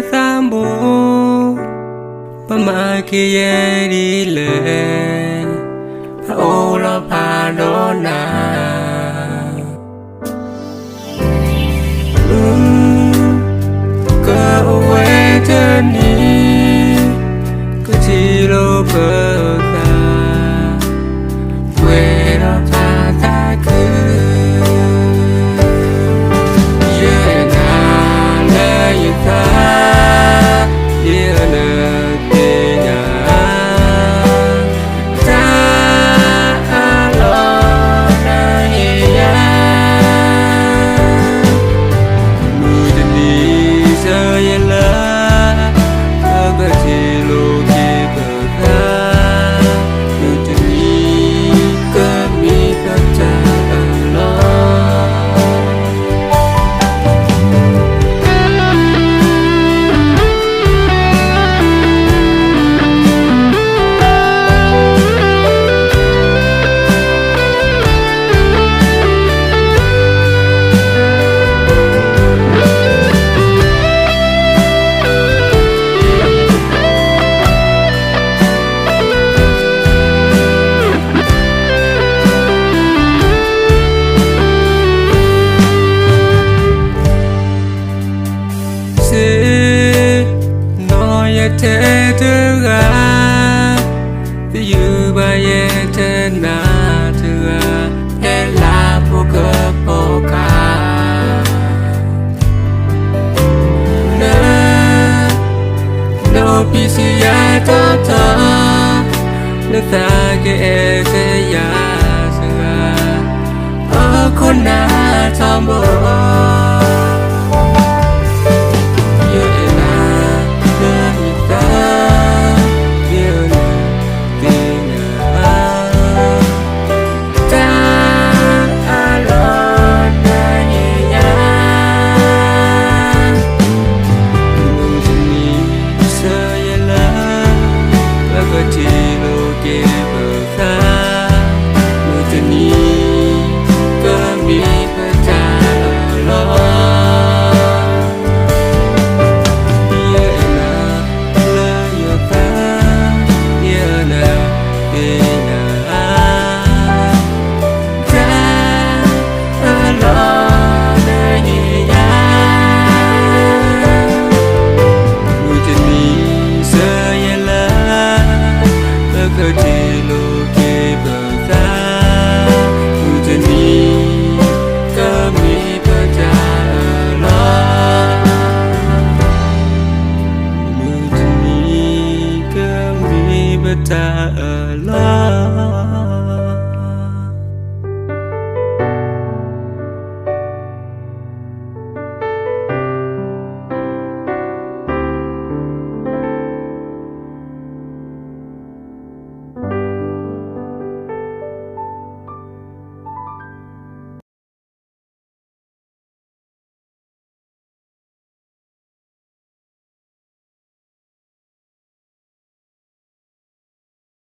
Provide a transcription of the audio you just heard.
sambo Pama kiye di le Paolo padona Ka uwe tani Ka chilo peka Puedo tata ku Te tuga you ba ye te na tuga e la poka poka na no pisi ya ta ta na ta ke e te ya suga o kona tambo